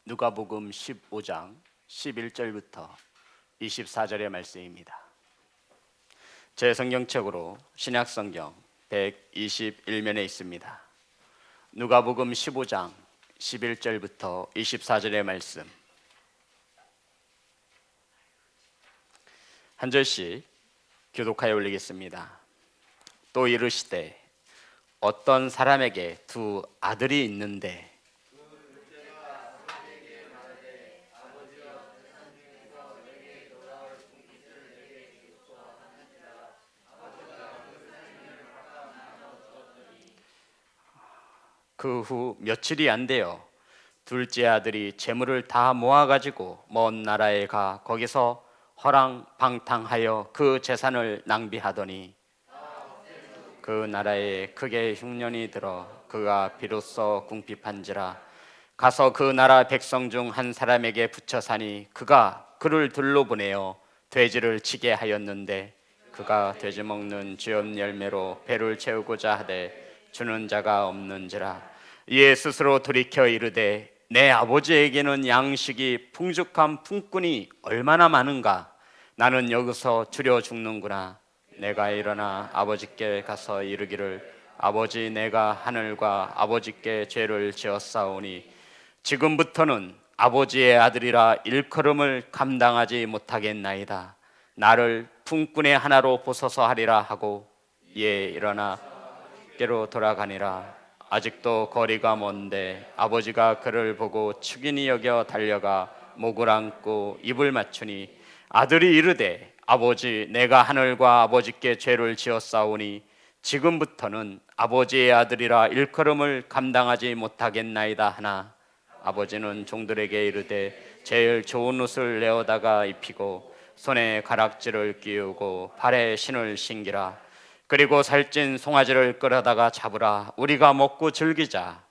누가복음 15장 11절부터 24절의 말씀입니다. 제 성경책으로 신약성경 121면에 있습니다. 누가복음 15장 11절부터 24절의 말씀 한 절씩 교독하여 올리겠습니다. 또 이르시되 어떤 사람에게 두 아들이 있는데 그 후 며칠이 안 되어 둘째 아들이 재물을 다 모아가지고 먼 나라에 가 거기서 허랑방탕하여 그 재산을 낭비하더니 그 나라에 크게 흉년이 들어 그가 비로소 궁핍한지라 가서 그 나라 백성 중 한 사람에게 붙여 사니 그가 그를 둘러보내어 돼지를 치게 하였는데 그가 돼지 먹는 쥐업 열매로 배를 채우고자 하되 주는 자가 없는지라 이에 스스로 돌이켜 이르되 내 아버지에게는 양식이 풍족한 품꾼이 얼마나 많은가 나는 여기서 주려 죽는구나. 내가 일어나 아버지께 가서 이르기를 아버지 내가 하늘과 아버지께 죄를 지었사오니 지금부터는 아버지의 아들이라 일컬음을 감당하지 못하겠나이다. 나를 품꾼의 하나로 보소서 하리라 하고 이에 일어나 께로 돌아가니라. 아직도 거리가 먼데 아버지가 그를 보고 축인이 여겨 달려가 목을 안고 입을 맞추니 아들이 이르되 아버지 내가 하늘과 아버지께 죄를 지었사오니 지금부터는 아버지의 아들이라 일컬음을 감당하지 못하겠나이다 하나 아버지는 종들에게 이르되 제일 좋은 옷을 내어다가 입히고 손에 가락지를 끼우고 발에 신을 신기라. 그리고 살찐 송아지를 끌어다가 잡으라. 우리가 먹고 즐기자.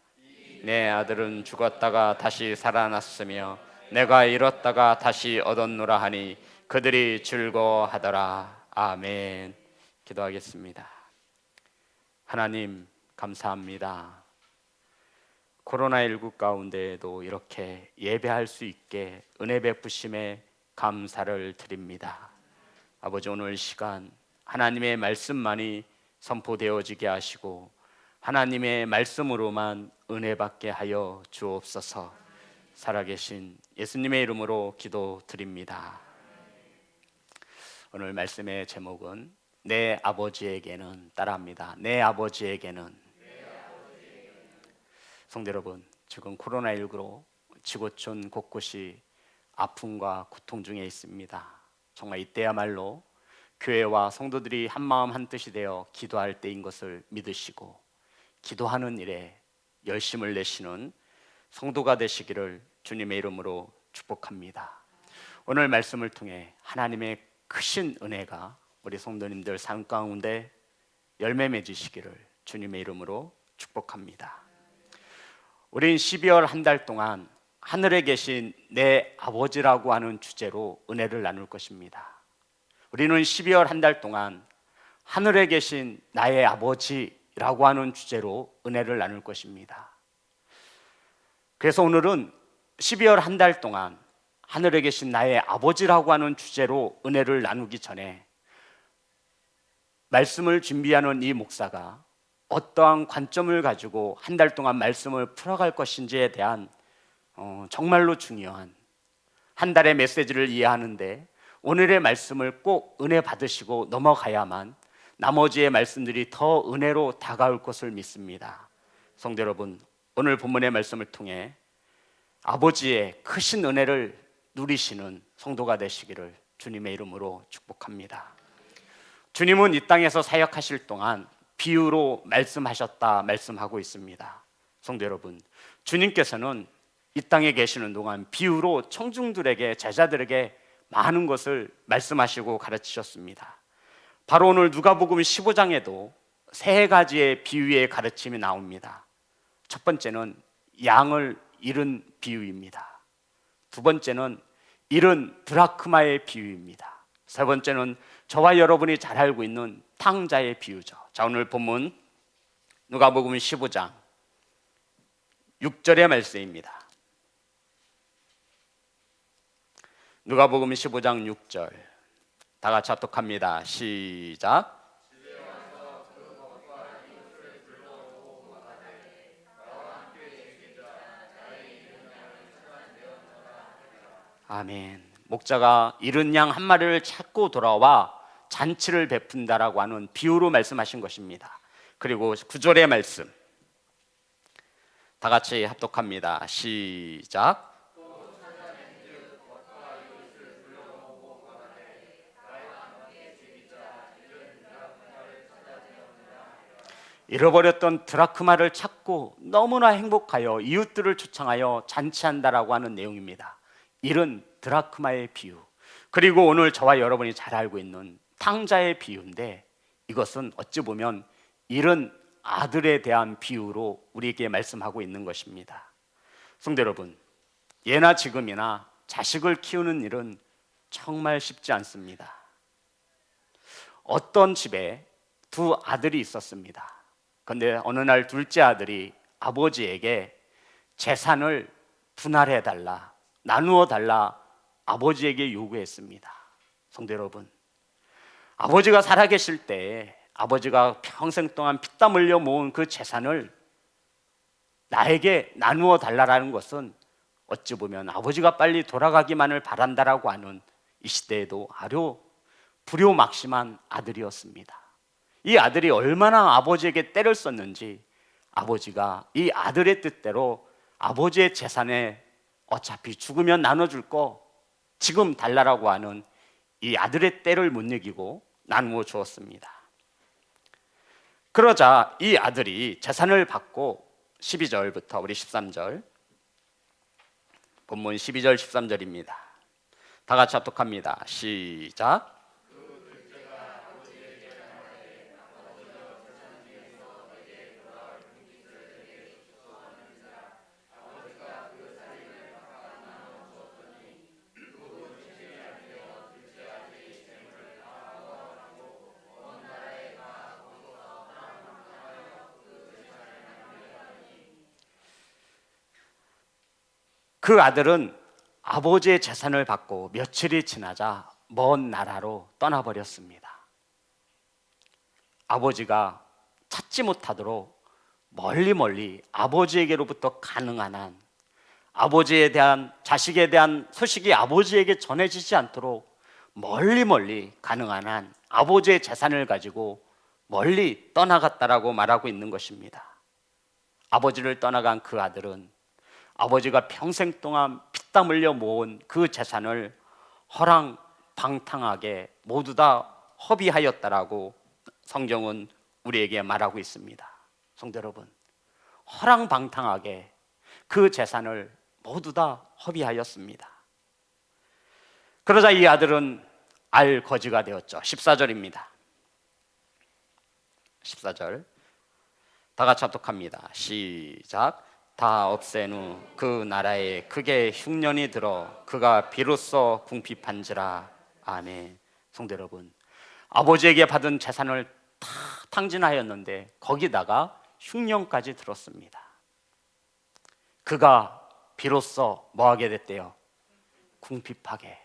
내 아들은 죽었다가 다시 살아났으며 내가 잃었다가 다시 얻었노라 하니 그들이 즐거워하더라. 아멘. 기도하겠습니다. 하나님 감사합니다. 코로나19 가운데에도 이렇게 예배할 수 있게 은혜 베푸심에 감사를 드립니다. 아버지 오늘 시간 하나님의 말씀만이 선포되어지게 하시고 하나님의 말씀으로만 은혜 받게 하여 주옵소서. 살아계신 예수님의 이름으로 기도드립니다. 오늘 말씀의 제목은 내 아버지에게는 따라합니다. 내 아버지에게는. 성도 여러분, 지금 코로나19로 지구촌 곳곳이 아픔과 고통 중에 있습니다. 정말 이때야말로 교회와 성도들이 한마음 한뜻이 되어 기도할 때인 것을 믿으시고 기도하는 일에 열심을 내시는 성도가 되시기를 주님의 이름으로 축복합니다. 오늘 말씀을 통해 하나님의 크신 은혜가 우리 성도님들 삶 가운데 열매 맺으시기를 주님의 이름으로 축복합니다. 우린 12월 한 달 동안 하늘에 계신 내 아버지라고 하는 주제로 은혜를 나눌 것입니다. 우리는 12월 한 달 동안 하늘에 계신 나의 아버지라고 하는 주제로 은혜를 나눌 것입니다. 그래서 오늘은 12월 한 달 동안 하늘에 계신 나의 아버지라고 하는 주제로 은혜를 나누기 전에 말씀을 준비하는 이 목사가 어떠한 관점을 가지고 한 달 동안 말씀을 풀어갈 것인지에 대한 정말로 중요한 한 달의 메시지를 이해하는데 오늘의 말씀을 꼭 은혜 받으시고 넘어가야만 나머지의 말씀들이 더 은혜로 다가올 것을 믿습니다. 성도 여러분, 오늘 본문의 말씀을 통해 아버지의 크신 은혜를 누리시는 성도가 되시기를 주님의 이름으로 축복합니다. 주님은 이 땅에서 사역하실 동안 비유로 말씀하셨다 말씀하고 있습니다. 성도 여러분, 주님께서는 이 땅에 계시는 동안 비유로 청중들에게 제자들에게 많은 것을 말씀하시고 가르치셨습니다. 바로 오늘 누가복음 15장에도 세 가지의 비유의 가르침이 나옵니다. 첫 번째는 양을 잃은 비유입니다. 두 번째는 잃은 드라크마의 비유입니다. 세 번째는 저와 여러분이 잘 알고 있는 탕자의 비유죠. 자, 오늘 본문 누가복음 15장 6절의 말씀입니다. 누가복음 15장 6절 다 같이 합독합니다. 시작. 아멘. 목자가 잃은 양 한 마리를 찾고 돌아와 잔치를 베푼다라고 하는 비유로 말씀하신 것입니다. 그리고 9절의 말씀 다 같이 합독합니다. 시작. 잃어버렸던 드라크마를 찾고 너무나 행복하여 이웃들을 초청하여 잔치한다라고 하는 내용입니다. 잃은 드라크마의 비유, 그리고 오늘 저와 여러분이 잘 알고 있는 탕자의 비유인데, 이것은 어찌 보면 잃은 아들에 대한 비유로 우리에게 말씀하고 있는 것입니다. 성도 여러분, 예나 지금이나 자식을 키우는 일은 정말 쉽지 않습니다. 어떤 집에 두 아들이 있었습니다. 그런데 어느 날 둘째 아들이 아버지에게 재산을 분할해달라, 나누어 달라 아버지에게 요구했습니다. 성도 여러분, 아버지가 살아계실 때 아버지가 평생 동안 피땀 흘려 모은 그 재산을 나에게 나누어 달라라는 것은 어찌 보면 아버지가 빨리 돌아가기만을 바란다라고 하는 이 시대에도 아주 불효막심한 아들이었습니다. 이 아들이 얼마나 아버지에게 때를 썼는지 아버지가 이 아들의 뜻대로 아버지의 재산에 어차피 죽으면 나눠줄 거 지금 달라라고 하는 이 아들의 때를 못 이기고 나누어 주었습니다. 그러자 이 아들이 재산을 받고 12절부터 우리 13절, 본문 12절 13절입니다. 다 같이 합독합니다. 시작. 그 아들은 아버지의 재산을 받고 며칠이 지나자 먼 나라로 떠나버렸습니다. 아버지가 찾지 못하도록 멀리 아버지에게로부터 가능한 한, 아버지에 대한, 자식에 대한 소식이 아버지에게 전해지지 않도록 멀리 가능한 한 아버지의 재산을 가지고 멀리 떠나갔다라고 말하고 있는 것입니다. 아버지를 떠나간 그 아들은 아버지가 평생 동안 피땀 흘려 모은 그 재산을 허랑방탕하게 모두 다 허비하였다라고 성경은 우리에게 말하고 있습니다. 성도 여러분, 허랑방탕하게 그 재산을 모두 다 허비하였습니다. 그러자 이 아들은 알거지가 되었죠. 14절입니다. 14절 다 같이 합독합니다. 시작. 다 없앤 후 그 나라에 크게 흉년이 들어 그가 비로소 궁핍한지라. 아멘. 성도 여러분, 아버지에게 받은 재산을 다 탕진하였는데 거기다가 흉년까지 들었습니다. 그가 비로소 뭐하게 됐대요? 궁핍하게.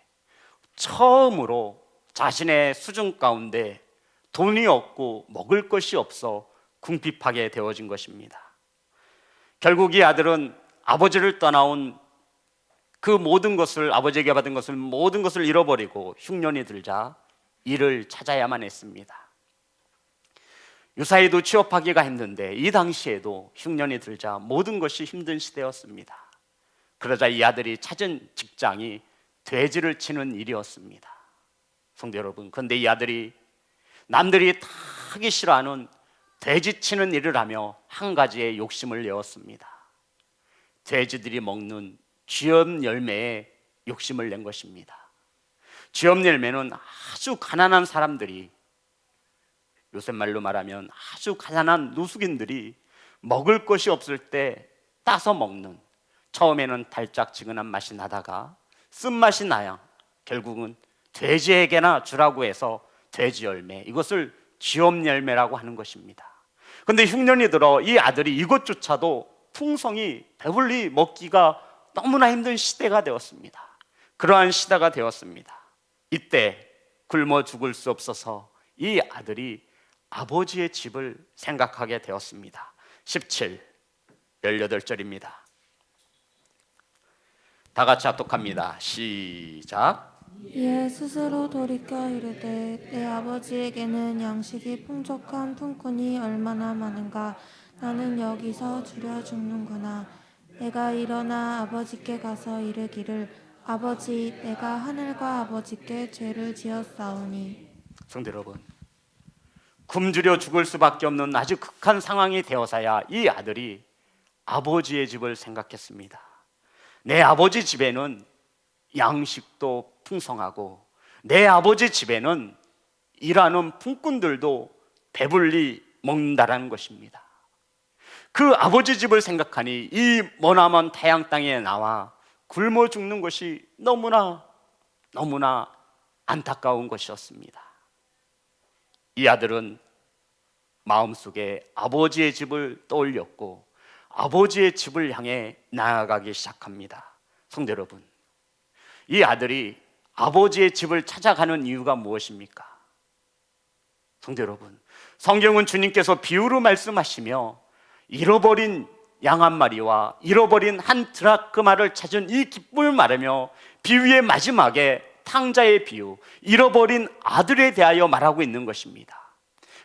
처음으로 자신의 수준 가운데 돈이 없고 먹을 것이 없어 궁핍하게 되어진 것입니다. 결국 이 아들은 아버지를 떠나온 그 모든 것을, 아버지에게 받은 것을 모든 것을 잃어버리고 흉년이 들자 일을 찾아야만 했습니다. 유사히도 취업하기가 힘든데 이 당시에도 흉년이 들자 모든 것이 힘든 시대였습니다. 그러자 이 아들이 찾은 직장이 돼지를 치는 일이었습니다. 성도 여러분, 그런데 이 아들이 남들이 다 하기 싫어하는 돼지 치는 일을 하며 한 가지의 욕심을 내었습니다. 돼지들이 먹는 쥐엄 열매에 욕심을 낸 것입니다. 쥐엄 열매는 아주 가난한 사람들이, 요새 말로 말하면 아주 가난한 노숙인들이 먹을 것이 없을 때 따서 먹는, 처음에는 달짝지근한 맛이 나다가 쓴맛이 나야 결국은 돼지에게나 주라고 해서 돼지 열매, 이것을 쥐엄 열매라고 하는 것입니다. 그런데 흉년이 들어 이 아들이 이것조차도 풍성히 배불리 먹기가 너무나 힘든 시대가 되었습니다. 그러한 시대가 되었습니다. 이때 굶어 죽을 수 없어서 이 아들이 아버지의 집을 생각하게 되었습니다. 17, 18절입니다. 다 같이 합독합니다. 시작. 이에 스스로 돌이켜 이르되 내 아버지에게는 양식이 풍족한 품꾼이 얼마나 많은가. 나는 여기서 주려 죽는구나. 내가 일어나 아버지께 가서 이르기를 아버지, 내가 하늘과 아버지께 죄를 지었사오니. 성도 여러분, 굶주려 죽을 수밖에 없는 아주 극한 상황이 되어서야 이 아들이 아버지의 집을 생각했습니다. 내 아버지 집에는 양식도 풍성하고 내 아버지 집에는 일하는 품꾼들도 배불리 먹는다라는 것입니다. 그 아버지 집을 생각하니 이 머나먼 태양 땅에 나와 굶어 죽는 것이 너무나 안타까운 것이었습니다. 이 아들은 마음속에 아버지의 집을 떠올렸고 아버지의 집을 향해 나아가기 시작합니다. 성도 여러분, 이 아들이 아버지의 집을 찾아가는 이유가 무엇입니까? 성도 여러분, 성경은 주님께서 비유로 말씀하시며 잃어버린 양 한 마리와 잃어버린 한 드라크마를 찾은 이 기쁨을 말하며 비유의 마지막에 탕자의 비유, 잃어버린 아들에 대하여 말하고 있는 것입니다.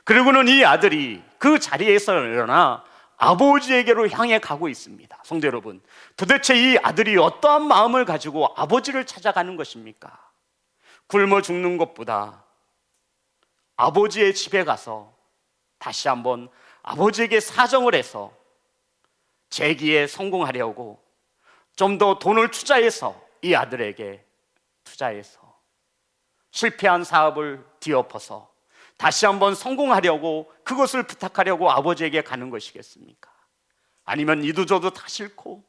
그리고는 이 아들이 그 자리에서 일어나 아버지에게로 향해 가고 있습니다. 성도 여러분, 도대체 이 아들이 어떠한 마음을 가지고 아버지를 찾아가는 것입니까? 굶어 죽는 것보다 아버지의 집에 가서 다시 한번 아버지에게 사정을 해서 재기에 성공하려고 좀 더 돈을 투자해서 이 아들에게 투자해서 실패한 사업을 뒤엎어서 다시 한번 성공하려고 그것을 부탁하려고 아버지에게 가는 것이겠습니까? 아니면 이도저도 다 싫고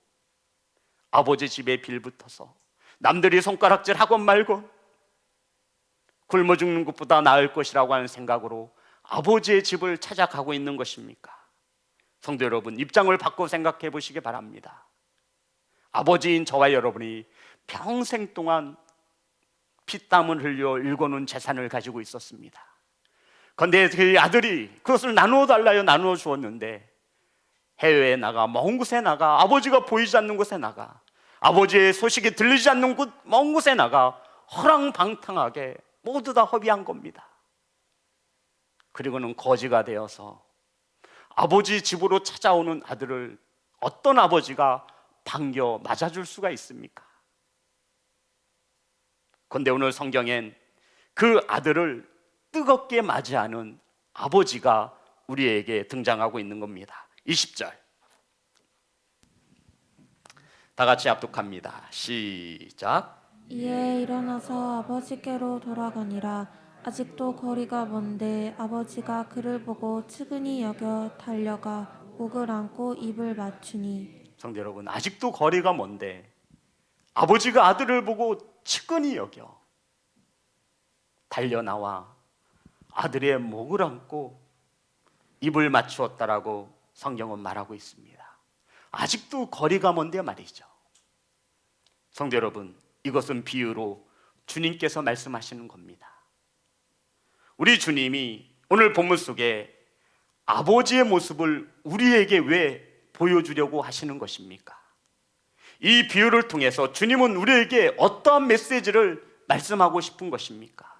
아버지 집에 빌붙어서 남들이 손가락질 하건 말건 굶어 죽는 것보다 나을 것이라고 하는 생각으로 아버지의 집을 찾아가고 있는 것입니까? 성도 여러분, 입장을 바꿔 생각해 보시기 바랍니다. 아버지인 저와 여러분이 평생 동안 피땀을 흘려 일궈놓은 재산을 가지고 있었습니다. 그런데 그 아들이 그것을 나누어 달라요 나누어 주었는데 해외에 나가, 먼 곳에 나가, 아버지가 보이지 않는 곳에 나가, 아버지의 소식이 들리지 않는 곳, 먼 곳에 나가 허랑방탕하게 모두 다 허비한 겁니다. 그리고는 거지가 되어서 아버지 집으로 찾아오는 아들을 어떤 아버지가 반겨 맞아줄 수가 있습니까? 그런데 오늘 성경엔 그 아들을 뜨겁게 맞이하는 아버지가 우리에게 등장하고 있는 겁니다. 20절 다 같이 합독합니다. 시작. 이에 일어나서 아버지께로 돌아가니라. 아직도 거리가 먼데 아버지가 그를 보고 측은히 여겨 달려가 목을 안고 입을 맞추니. 성도 여러분, 아직도 거리가 먼데 아버지가 아들을 보고 측은히 여겨 달려나와 아들의 목을 안고 입을 맞추었다라고 성경은 말하고 있습니다. 아직도 거리가 먼데 말이죠. 성도 여러분, 이것은 비유로 주님께서 말씀하시는 겁니다. 우리 주님이 오늘 본문 속에 아버지의 모습을 우리에게 왜 보여주려고 하시는 것입니까? 이 비유를 통해서 주님은 우리에게 어떠한 메시지를 말씀하고 싶은 것입니까?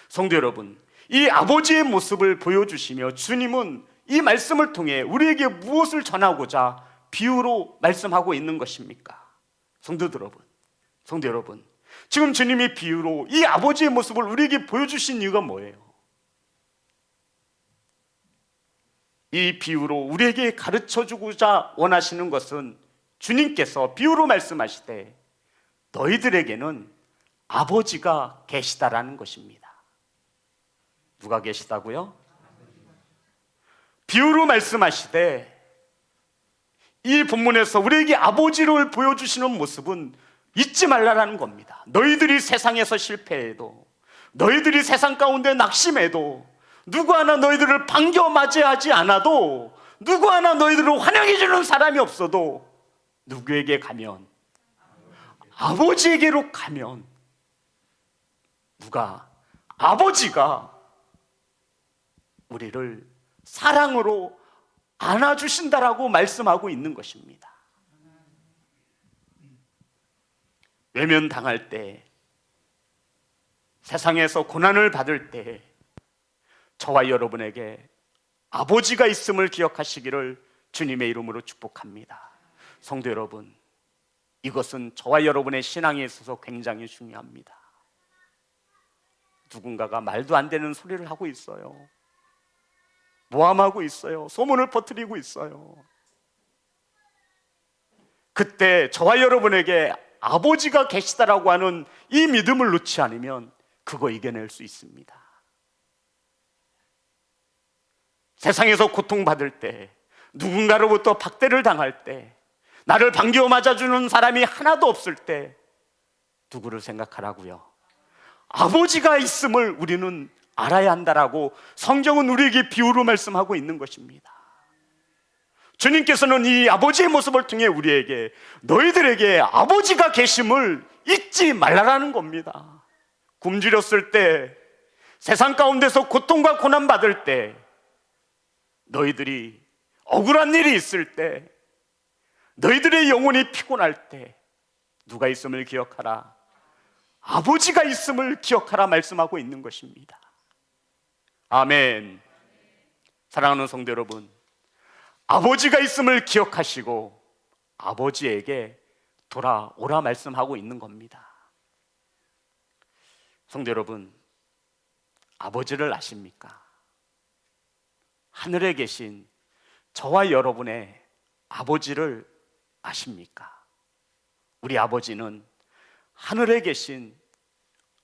성도 여러분, 이 아버지의 모습을 보여주시며 주님은 이 말씀을 통해 우리에게 무엇을 전하고자 비유로 말씀하고 있는 것입니까? 성도 여러분, 지금 주님이 비유로 이 아버지의 모습을 우리에게 보여주신 이유가 뭐예요? 이 비유로 우리에게 가르쳐주고자 원하시는 것은 주님께서 비유로 말씀하시되 너희들에게는 아버지가 계시다라는 것입니다. 누가 계시다고요? 비유로 말씀하시되 이 본문에서 우리에게 아버지를 보여주시는 모습은 잊지 말라라는 겁니다. 너희들이 세상에서 실패해도, 너희들이 세상 가운데 낙심해도, 누구 하나 너희들을 반겨 맞이하지 않아도, 누구 하나 너희들을 환영해주는 사람이 없어도 누구에게 가면, 아버지에게로 가면 누가? 아버지가 우리를 사랑으로 안아주신다라고 말씀하고 있는 것입니다. 외면당할 때, 세상에서 고난을 받을 때 저와 여러분에게 아버지가 있음을 기억하시기를 주님의 이름으로 축복합니다. 성도 여러분, 이것은 저와 여러분의 신앙에 있어서 굉장히 중요합니다. 누군가가 말도 안 되는 소리를 하고 있어요. 모함하고 있어요. 소문을 퍼뜨리고 있어요. 그때 저와 여러분에게 아버지가 계시다라고 하는 이 믿음을 놓지 않으면 그거 이겨낼 수 있습니다. 세상에서 고통받을 때, 누군가로부터 박대를 당할 때, 나를 반겨 맞아주는 사람이 하나도 없을 때 누구를 생각하라고요? 아버지가 있음을 우리는 알아야 한다라고 성경은 우리에게 비유로 말씀하고 있는 것입니다. 주님께서는 이 아버지의 모습을 통해 우리에게 너희들에게 아버지가 계심을 잊지 말라라는 겁니다. 굶주렸을 때, 세상 가운데서 고통과 고난 받을 때, 너희들이 억울한 일이 있을 때, 너희들의 영혼이 피곤할 때 누가 있음을 기억하라? 아버지가 있음을 기억하라 말씀하고 있는 것입니다. 아멘. 사랑하는 성도 여러분, 아버지가 있음을 기억하시고 아버지에게 돌아오라 말씀하고 있는 겁니다. 성도 여러분, 아버지를 아십니까? 하늘에 계신 저와 여러분의 아버지를 아십니까? 우리 아버지는 하늘에 계신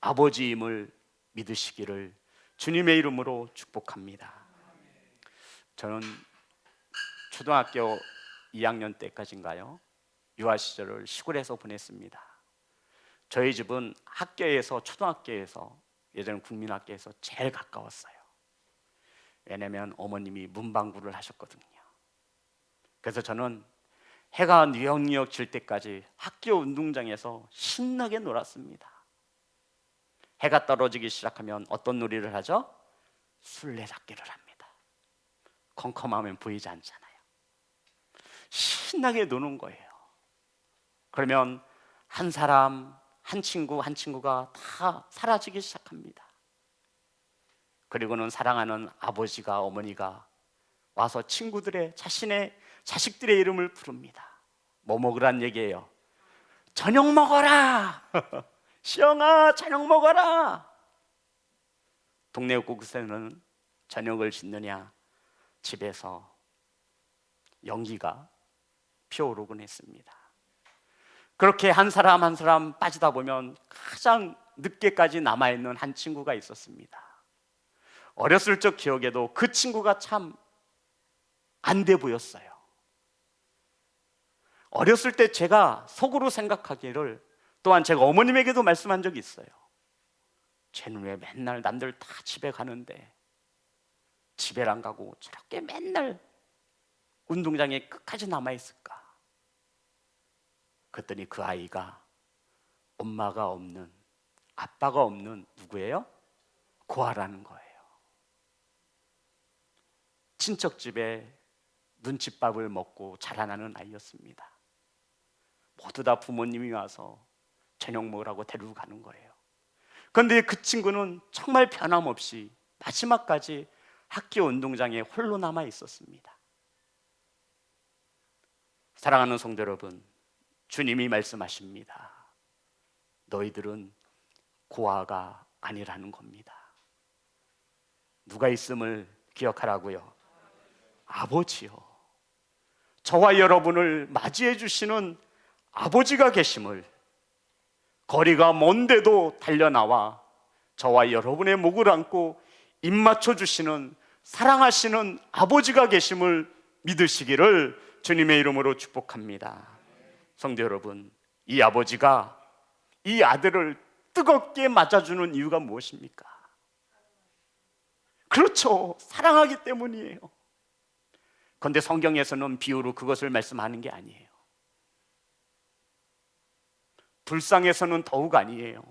아버지임을 믿으시기를 주님의 이름으로 축복합니다. 저는 초등학교 2학년 때까지인가요? 유아 시절을 시골에서 보냈습니다. 저희 집은 학교에서, 초등학교에서, 예전 국민학교에서 제일 가까웠어요. 왜냐하면 어머님이 문방구를 하셨거든요. 그래서 저는 해가 뉘역뉘역 질 때까지 학교 운동장에서 신나게 놀았습니다. 해가 떨어지기 시작하면 어떤 놀이를 하죠? 술래잡기를 합니다. 컴컴하면 보이지 않잖아요. 신나게 노는 거예요. 그러면 한 사람, 한 친구, 한 친구가 다 사라지기 시작합니다. 그리고는 사랑하는 아버지가, 어머니가 와서 친구들의, 자신의 자식들의 이름을 부릅니다. 뭐 먹으란 얘기예요? 저녁 먹어라. 시영아, 저녁 먹어라. 동네 곳곳에는 저녁을 짓느냐 집에서 연기가 피어오르곤 했습니다. 그렇게 한 사람 한 사람 빠지다 보면 가장 늦게까지 남아있는 한 친구가 있었습니다. 어렸을 적 기억에도 그 친구가 참 안 돼 보였어요. 어렸을 때 제가 속으로 생각하기를, 또한 제가 어머님에게도 말씀한 적이 있어요. 쟤는 왜 맨날 남들 다 집에 가는데 집에 안 가고 저렇게 맨날 운동장에 끝까지 남아있을까? 그랬더니 그 아이가 엄마가 없는, 아빠가 없는 누구예요? 고아라는 거예요. 친척집에 눈칫밥을 먹고 자라나는 아이였습니다. 모두 다 부모님이 와서 저녁 먹으라고 데리고 가는 거예요. 그런데 그 친구는 정말 변함없이 마지막까지 학교 운동장에 홀로 남아 있었습니다. 사랑하는 성도 여러분, 주님이 말씀하십니다. 너희들은 고아가 아니라는 겁니다. 누가 있음을 기억하라고요? 아버지요. 저와 여러분을 맞이해 주시는 아버지가 계심을, 거리가 먼데도 달려나와 저와 여러분의 목을 안고 입 맞춰 주시는 사랑하시는 아버지가 계심을 믿으시기를 주님의 이름으로 축복합니다. 성도 여러분, 이 아버지가 이 아들을 뜨겁게 맞아주는 이유가 무엇입니까? 그렇죠, 사랑하기 때문이에요. 그런데 성경에서는 비유로 그것을 말씀하는 게 아니에요. 불쌍해서는 더욱 아니에요.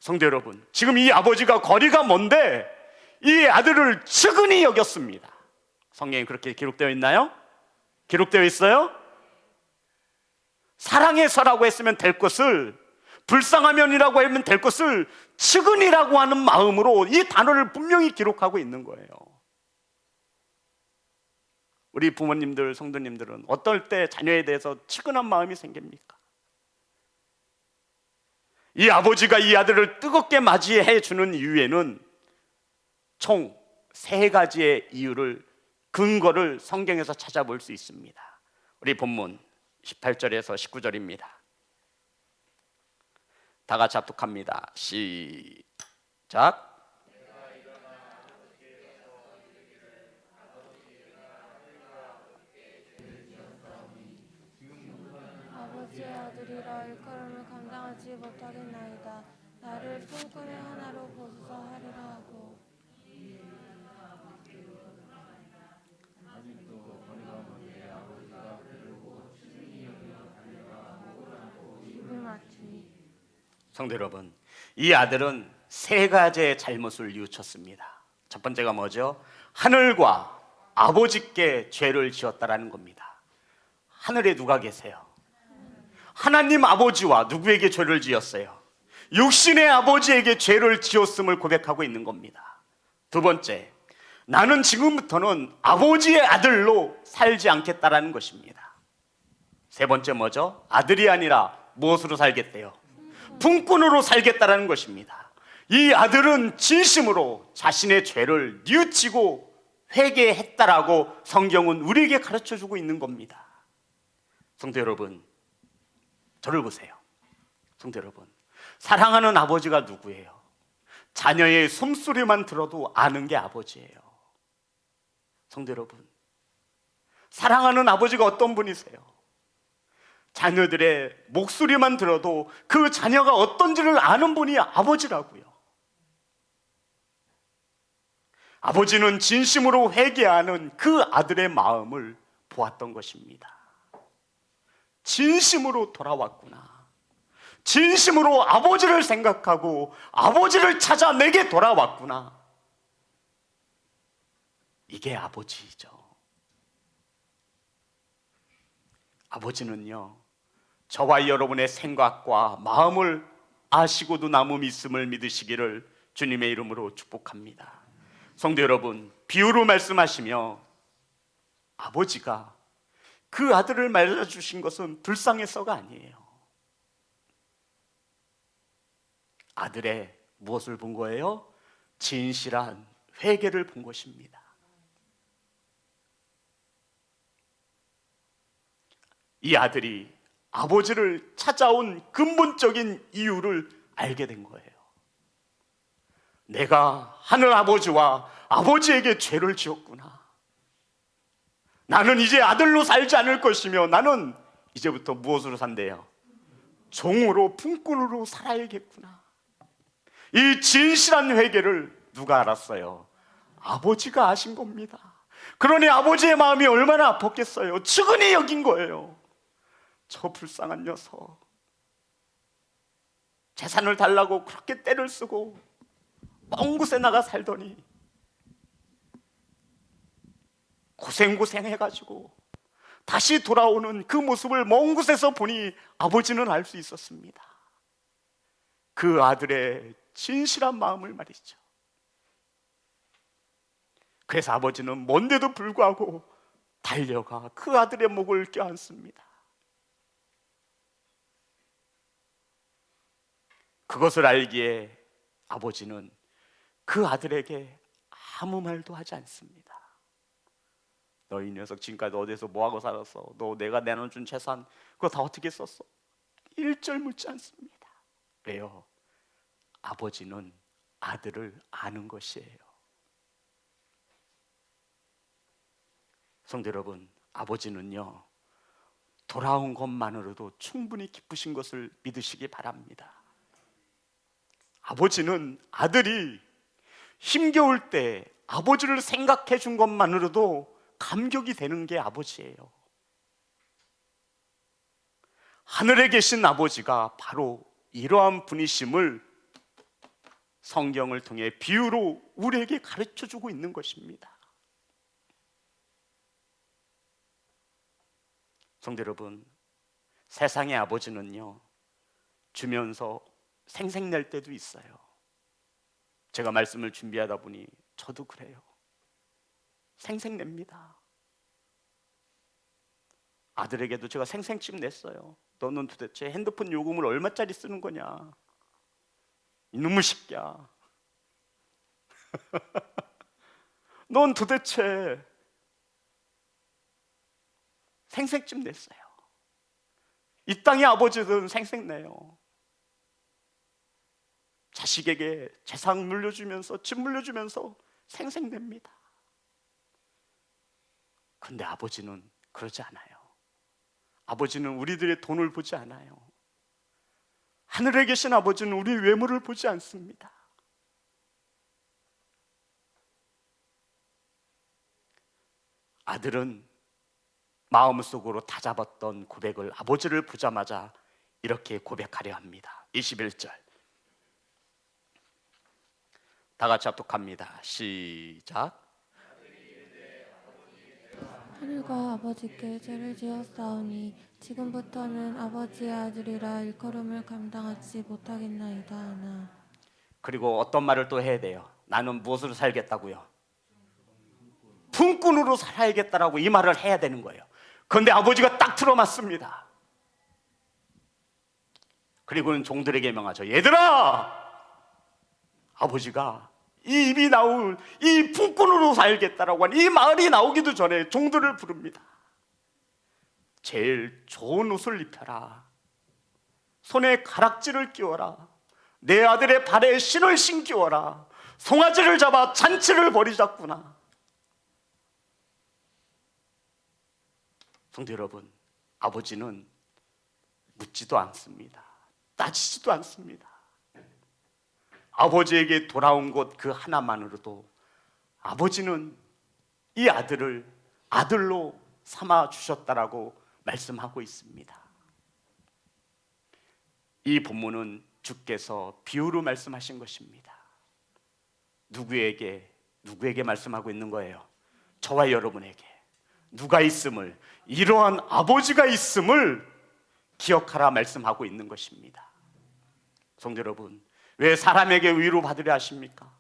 성도 여러분, 지금 이 아버지가 거리가 먼데 이 아들을 측은히 여겼습니다. 성경에 그렇게 기록되어 있나요? 기록되어 있어요? 사랑해서라고 했으면 될 것을, 불쌍하면이라고 하면 될 것을 측은히라고 하는 마음으로 이 단어를 분명히 기록하고 있는 거예요. 우리 부모님들, 성도님들은 어떨 때 자녀에 대해서 측은한 마음이 생깁니까? 이 아버지가 이 아들을 뜨겁게 맞이해 주는 이유에는 총 3가지의 이유를, 근거를 성경에서 찾아볼 수 있습니다. 우리 본문 18절에서 19절입니다. 다 같이 합독합니다. 시작. 아버지의 아들이라 일컬음을 감당하지 못하겠나이다. 나를 품꾼의 하나로 보소서 하리라 하고. 입을 맞추니. 성도 여러분, 이 아들은 3가지의 잘못을 뉘우쳤습니다. 첫 번째가 뭐죠? 하늘과 아버지께 죄를 지었다라는 겁니다. 하늘에 누가 계세요? 하나님 아버지와 누구에게 죄를 지었어요? 육신의 아버지에게 죄를 지었음을 고백하고 있는 겁니다. 두 번째, 나는 지금부터는 아버지의 아들로 살지 않겠다라는 것입니다. 세 번째 뭐죠? 아들이 아니라 무엇으로 살겠대요? 품꾼으로 살겠다라는 것입니다. 이 아들은 진심으로 자신의 죄를 뉘우치고 회개했다라고 성경은 우리에게 가르쳐주고 있는 겁니다. 성도 여러분, 저를 보세요. 성도 여러분, 사랑하는 아버지가 누구예요? 자녀의 숨소리만 들어도 아는 게 아버지예요. 성도 여러분, 사랑하는 아버지가 어떤 분이세요? 자녀들의 목소리만 들어도 그 자녀가 어떤지를 아는 분이 아버지라고요. 아버지는 진심으로 회개하는 그 아들의 마음을 보았던 것입니다. 진심으로 돌아왔구나. 진심으로 아버지를 생각하고 아버지를 찾아 내게 돌아왔구나. 이게 아버지이죠. 아버지는요, 저와 여러분의 생각과 마음을 아시고도 남음 있음을 믿으시기를 주님의 이름으로 축복합니다. 성도 여러분, 비유로 말씀하시며 아버지가 그 아들을 맞아주신 것은 불쌍해서가 아니에요. 아들의 무엇을 본 거예요? 진실한 회개를 본 것입니다. 이 아들이 아버지를 찾아온 근본적인 이유를 알게 된 거예요. 내가 하늘 아버지와 아버지에게 죄를 지었구나. 나는 이제 아들로 살지 않을 것이며 나는 이제부터 무엇으로 산대요? 종으로, 품꾼으로 살아야겠구나. 이 진실한 회개를 누가 알았어요? 아버지가 아신 겁니다. 그러니 아버지의 마음이 얼마나 아팠겠어요. 측은히 여긴 거예요. 저 불쌍한 녀석, 재산을 달라고 그렇게 떼를 쓰고 먼 곳에 나가 살더니 고생해가지고 다시 돌아오는 그 모습을 먼 곳에서 보니 아버지는 알 수 있었습니다. 그 아들의 진실한 마음을 말이죠. 그래서 아버지는 먼데도 불구하고 달려가 그 아들의 목을 껴안습니다. 그것을 알기에 아버지는 그 아들에게 아무 말도 하지 않습니다. 너 이 녀석 지금까지 어디서 뭐하고 살았어? 너 내가 내놔준 재산 그거 다 어떻게 썼어? 1절 묻지 않습니다. 왜요? 아버지는 아들을 아는 것이에요. 성도 여러분, 아버지는요, 돌아온 것만으로도 충분히 기쁘신 것을 믿으시기 바랍니다. 아버지는 아들이 힘겨울 때 아버지를 생각해 준 것만으로도 감격이 되는 게 아버지예요. 하늘에 계신 아버지가 바로 이러한 분이심을 성경을 통해 비유로 우리에게 가르쳐주고 있는 것입니다. 성도 여러분, 세상의 아버지는요, 주면서 생색낼 때도 있어요. 제가 말씀을 준비하다 보니 저도 그래요. 생색냅니다. 아들에게도 제가 생생집 냈어요. 너는 도대체 핸드폰 요금을 얼마짜리 쓰는 거냐? 이놈의 새끼야. 넌 도대체 생색집 냈어요. 이 땅의 아버지들은 생색내요. 자식에게 재산 물려주면서 집 물려주면서 생색냅니다. 근데 아버지는 그러지 않아요. 아버지는 우리들의 돈을 보지 않아요. 하늘에 계신 아버지는 우리 외모를 보지 않습니다. 아들은 마음속으로 다잡았던 고백을 아버지를 보자마자 이렇게 고백하려 합니다. 21절 다 같이 합독합니다. 시작. 하늘과 아버지께 죄를 지었사오니 지금부터는 아버지의 아들이라 일컬음을 감당하지 못하겠나이다 하나. 그리고 어떤 말을 또 해야 돼요. 나는 무엇으로 살겠다고요? 품꾼으로 살아야겠다라고 이 말을 해야 되는 거예요. 그런데 아버지가 딱 틀어맞습니다. 그리고는 종들에게 명하죠. 얘들아, 아버지가 이 입이 나올 이 품꾼으로 살겠다라고 하는 이 말이 나오기도 전에 종들을 부릅니다. 제일 좋은 옷을 입혀라. 손에 가락지를 끼워라. 내 아들의 발에 신을 신기워라. 송아지를 잡아 잔치를 벌이자꾸나. 성도 여러분, 아버지는 묻지도 않습니다. 따지지도 않습니다. 아버지에게 돌아온 것 그 하나만으로도 아버지는 이 아들을 아들로 삼아 주셨다라고 말씀하고 있습니다. 이 본문은 주께서 비유로 말씀하신 것입니다. 누구에게 말씀하고 있는 거예요? 저와 여러분에게. 누가 있음을, 이러한 아버지가 있음을 기억하라 말씀하고 있는 것입니다. 성도 여러분, 왜 사람에게 위로받으려 하십니까?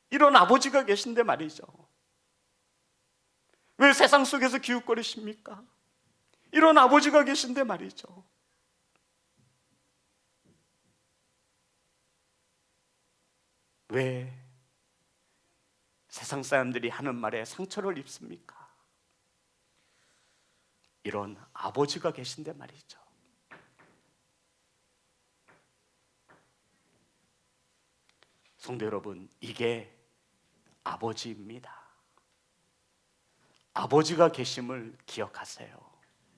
이런 아버지가 계신데 말이죠. 왜 세상 속에서 기웃거리십니까? 이런 아버지가 계신데 말이죠. 왜 세상 사람들이 하는 말에 상처를 입습니까? 이런 아버지가 계신데 말이죠. 성도 여러분, 이게 아버지입니다. 아버지가 계심을 기억하세요.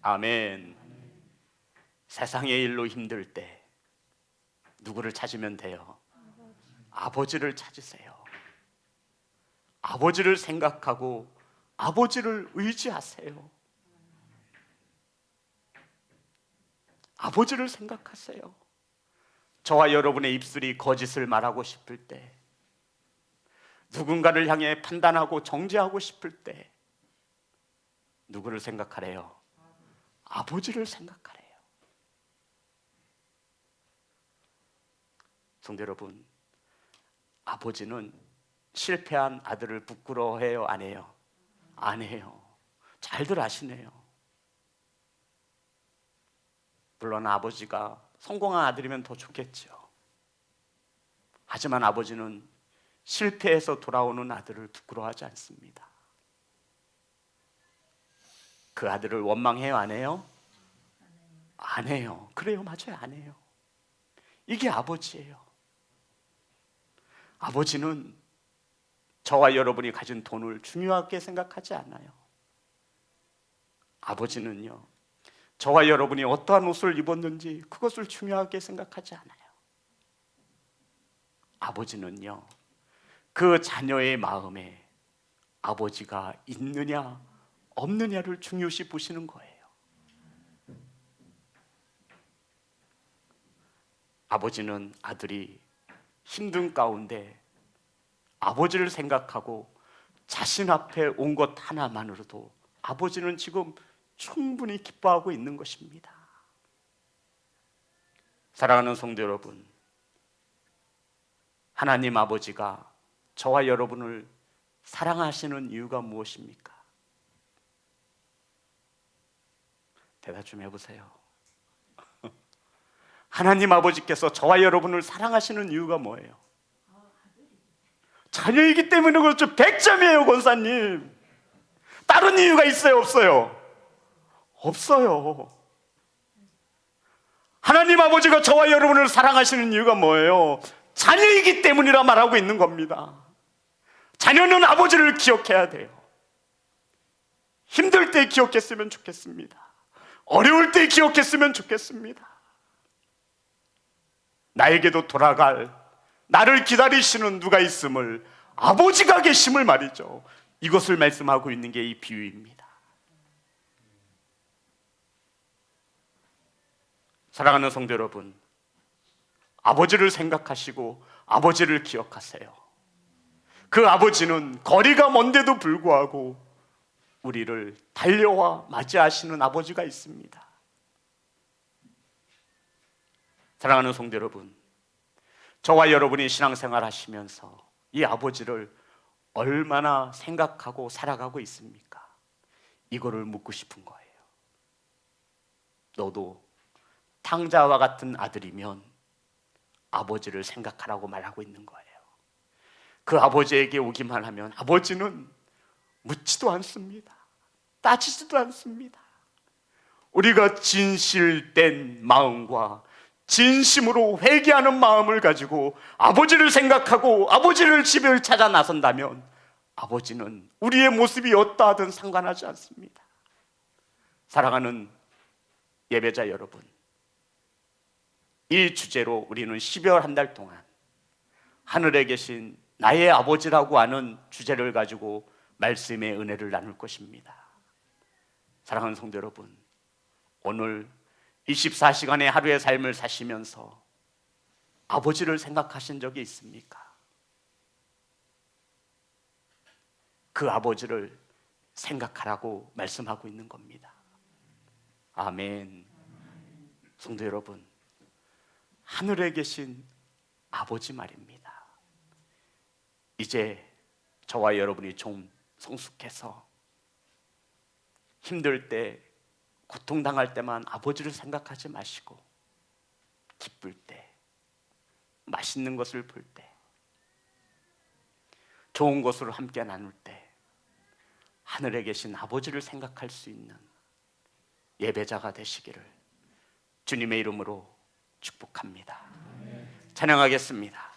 아멘. 세상의 일로 힘들 때 누구를 찾으면 돼요? 아버지를 찾으세요. 아버지를 생각하고 아버지를 의지하세요. 아버지를 생각하세요. 저와 여러분의 입술이 거짓을 말하고 싶을 때, 누군가를 향해 판단하고 정죄하고 싶을 때 누구를 생각하래요? 아버지를 생각하래요. 성도 여러분, 아버지는 실패한 아들을 부끄러워해요? 안 해요? 안 해요. 잘들 아시네요. 물론 아버지가 성공한 아들이면 더 좋겠죠. 하지만 아버지는 실패해서 돌아오는 아들을 부끄러워하지 않습니다. 그 아들을 원망해요? 안 해요? 안 해요. 그래요, 맞아요, 안 해요. 이게 아버지예요. 아버지는 저와 여러분이 가진 돈을 중요하게 생각하지 않아요. 아버지는요, 저와 여러분이 어떠한 옷을 입었는지 그것을 중요하게 생각하지 않아요. 아버지는요, 그 자녀의 마음에 아버지가 있느냐 없느냐를 중요시 보시는 거예요. 아버지는 아들이 힘든 가운데 아버지를 생각하고 자신 앞에 온 것 하나만으로도 아버지는 지금 충분히 기뻐하고 있는 것입니다. 사랑하는 성도 여러분, 하나님 아버지가 저와 여러분을 사랑하시는 이유가 무엇입니까? 대답 좀 해보세요. 하나님 아버지께서 저와 여러분을 사랑하시는 이유가 뭐예요? 자녀이기 때문에 그렇죠. 100점이에요, 권사님. 다른 이유가 있어요, 없어요? 없어요. 하나님 아버지가 저와 여러분을 사랑하시는 이유가 뭐예요? 자녀이기 때문이라 말하고 있는 겁니다. 자녀는 아버지를 기억해야 돼요. 힘들 때 기억했으면 좋겠습니다. 어려울 때 기억했으면 좋겠습니다. 나에게도 돌아갈, 나를 기다리시는 누가 있음을, 아버지가 계심을 말이죠. 이것을 말씀하고 있는 게 이 비유입니다. 사랑하는 성도 여러분, 아버지를 생각하시고 아버지를 기억하세요. 그 아버지는 거리가 먼데도 불구하고 우리를 달려와 맞이하시는 아버지가 있습니다. 사랑하는 성도 여러분, 저와 여러분이 신앙생활 하시면서 이 아버지를 얼마나 생각하고 살아가고 있습니까? 이거를 묻고 싶은 거예요. 너도 탕자와 같은 아들이면 아버지를 생각하라고 말하고 있는 거예요. 그 아버지에게 오기만 하면 아버지는 묻지도 않습니다. 따지지도 않습니다. 우리가 진실된 마음과 진심으로 회개하는 마음을 가지고 아버지를 생각하고 아버지를 집을 찾아 나선다면 아버지는 우리의 모습이 어떠하든 상관하지 않습니다. 사랑하는 예배자 여러분, 이 주제로 우리는 12월 한 달 동안 하늘에 계신 나의 아버지라고 하는 주제를 가지고 말씀의 은혜를 나눌 것입니다. 사랑하는 성도 여러분, 오늘 24시간의 하루의 삶을 사시면서 아버지를 생각하신 적이 있습니까? 그 아버지를 생각하라고 말씀하고 있는 겁니다. 아멘. 성도 여러분, 하늘에 계신 아버지 말입니다. 이제 저와 여러분이 좀 성숙해서 힘들 때, 고통당할 때만 아버지를 생각하지 마시고 기쁠 때, 맛있는 것을 볼 때, 좋은 것으로 함께 나눌 때 하늘에 계신 아버지를 생각할 수 있는 예배자가 되시기를 주님의 이름으로 축복합니다. 찬양하겠습니다.